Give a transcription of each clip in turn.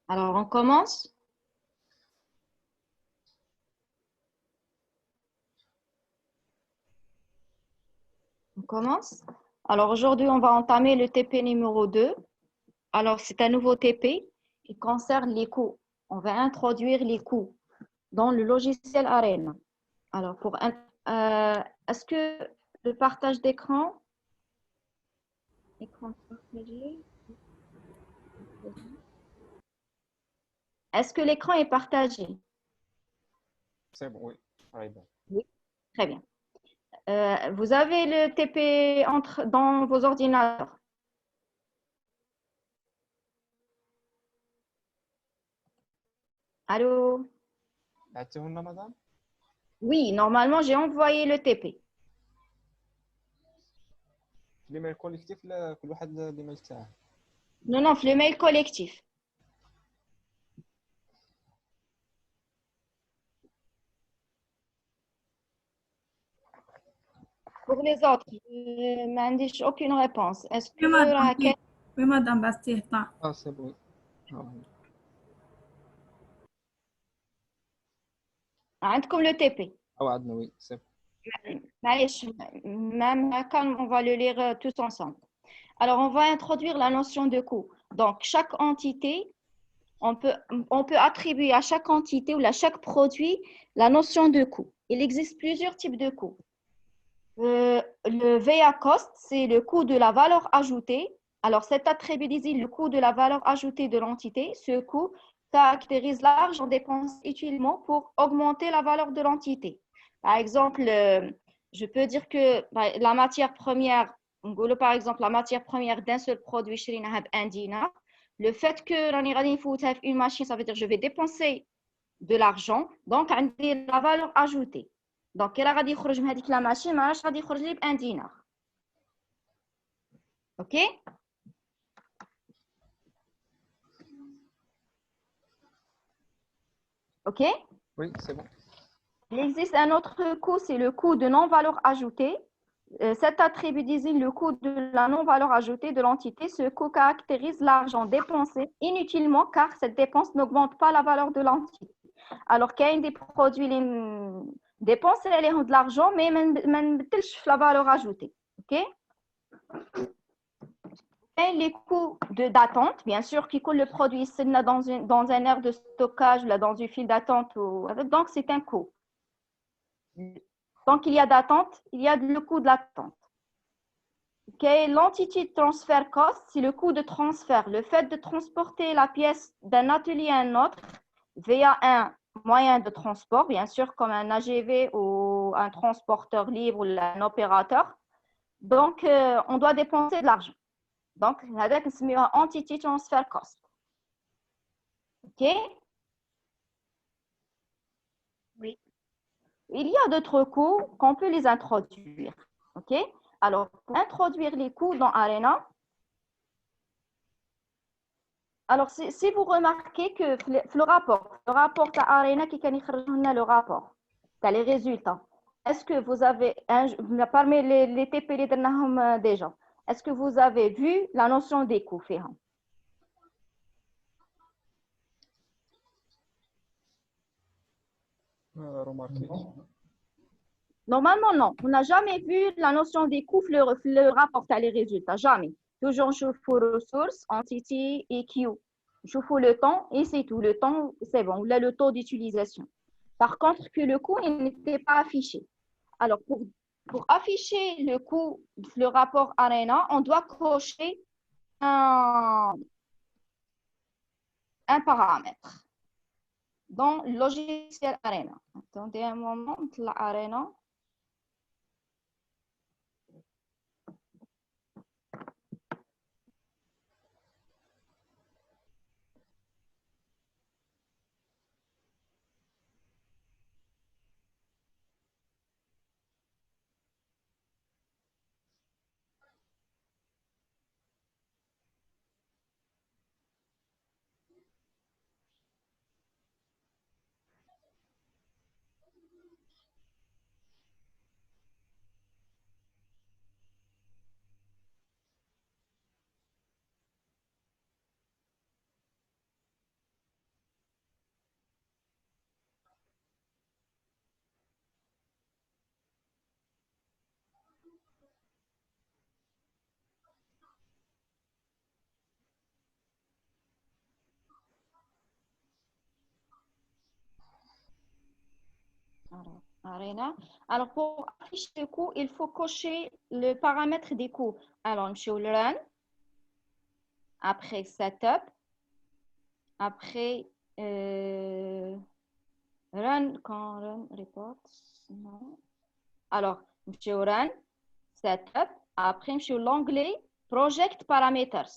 Alors, on commence. On commence. Alors, aujourd'hui, on va entamer le TP numéro 2. Alors, c'est un nouveau TP qui concerne les coûts. On va introduire les coûts dans le logiciel Arena. Alors, est-ce que le partage d'écran, écran partagé, est-ce que l'écran est partagé? C'est bon, oui. Ouais, bon. Oui. Très bien. Vous avez le TP dans vos ordinateurs. Allô? بعتوه لنا مدام؟ Oui, normalement, j'ai envoyé le TP. الايميل كوليكتيف لا كل واحد الايميل تاعه. Non, non, le mail collectif. Pour les autres, je m'indique aucune réponse. Est-ce que Oui, madame, Raquel, oui, madame Bastien. اه سي بون. عندكم le TP? او عندنا وي سي معليش, même Raquel, on va le lire tous ensemble. Alors, on va introduire la notion de coût. Donc, chaque entité, on peut attribuer à chaque entité ou à chaque produit la notion de coût. Il existe plusieurs types de coûts. Le VA cost, c'est le coût de la valeur ajoutée. Alors, cet attribut désigne le coût de la valeur ajoutée de l'entité. Ce coût caractérise l'argent dépensé utilement pour augmenter la valeur de l'entité. Par exemple, je peux dire que la matière première, par exemple, la matière première d'un seul produit, un dinar, le fait que une machine, ça veut dire que je vais dépenser de l'argent, donc la valeur ajoutée. Donc, elle a dit que la machine, ما راهش غادي يخرج لي ب 1 dinar. OK? OK? وي سي بون. Il existe un autre coût, c'est le coût de non-valeur ajoutée. Cet attribut désigne le coût de la non-valeur ajoutée de l'entité. Ce coût caractérise l'argent dépensé inutilement car cette dépense n'augmente pas la valeur de l'entité. Alors, qu'il y a des produits dépensés de l'argent, mais ما نبدلش la valeur ajoutée. OK? Et les coûts d'attente, bien sûr, qui coûtent le produit dans un aire de stockage, là, dans une file d'attente, donc c'est un coût. Donc, il y a d'attente, il y a le coût de l'attente. Okay. L'entité transfert cost, c'est le coût de transfert. Le fait de transporter la pièce d'un atelier à un autre via un moyen de transport, bien sûr, comme un AGV ou un transporteur libre ou un opérateur. Donc, on doit dépenser de l'argent. Donc, هذاك نسميوها entity transfer cost. OK? Oui. Il y a d'autres coûts qu'on peut les introduire. OK? Alors, pour introduire les coûts dans Arena, alors si vous remarquez que le rapport d'Arena qui a le rapport, tu as les résultats. Est-ce que vous avez, parmi les TP déjà, est-ce que vous avez vu la notion des coûts? روماركي. Normalement, non. On n'a jamais vu la notion des coûts, le rapport à les résultats. Jamais. Toujours, je fais ressources, entity et Q. Je fais le temps et c'est tout. Le temps, c'est bon. Là, le taux d'utilisation. Par contre, que le coût il n'était pas affiché. Alors, pour afficher le coût, le rapport ARENA, on doit cocher un paramètre dans le logiciel ARENA. Attendez un moment, la ARENA. Alors, Arena. Alors, pour afficher le coût, il faut cocher le paramètre des coûts. Alors, je suis run, après setup, après run, quand run report, non. Alors, je suis run, setup, après je suis l'onglet project parameters.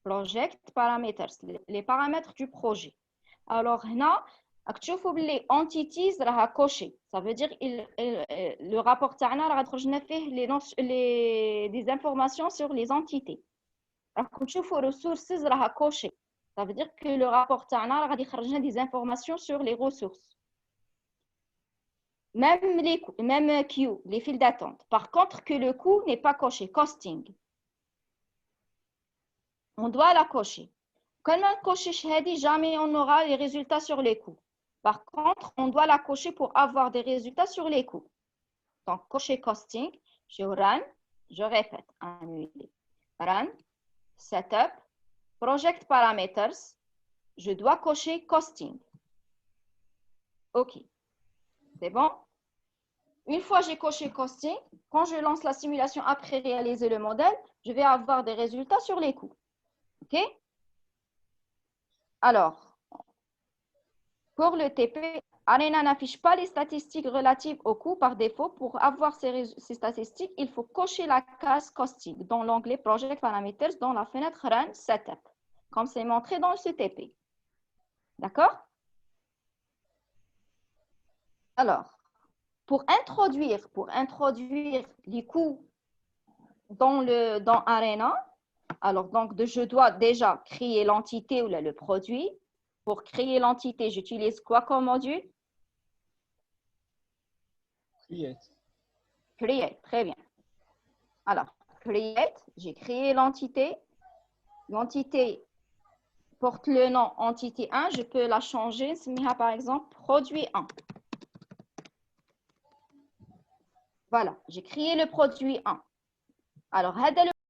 Project parameters, les paramètres du projet. Alors, là, تشوفوا باللي entities راها coché. Ça veut dire le rapport تاعنا راه خرجنا فيه des informations sur les entités. راكم تشوفوا ressources راها coché. Ça veut dire que le rapport تاعنا راه غادي يخرج لنا des informations sur les ressources. Même queue, les files d'attente. Par contre, que le coût n'est pas coché, costing. On doit la cocher. Quand on coche هذه, jamais on aura les résultats sur les coûts. Par contre, on doit la cocher pour avoir des résultats sur les coûts. Donc, cocher costing, je run, je répète, annuler. Run, setup, project parameters, je dois cocher costing. OK. C'est bon? Une fois j'ai coché costing, quand je lance la simulation après réaliser le modèle, je vais avoir des résultats sur les coûts. OK? Alors, pour le TP, Arena n'affiche pas les statistiques relatives au coût par défaut. Pour avoir ces statistiques, il faut cocher la case costing dans l'onglet Project Parameters dans la fenêtre Run Setup, comme c'est montré dans ce TP. D'accord? Alors, pour introduire les coûts dans Arena, alors donc je dois déjà créer l'entité ou le produit. Pour créer l'entité, j'utilise quoi comme module? Create. Create, très bien. Alors, create, j'ai créé l'entité. L'entité porte le nom entité 1. Je peux la changer. Par exemple, produit 1. Voilà, j'ai créé le produit 1. Alors, هذا le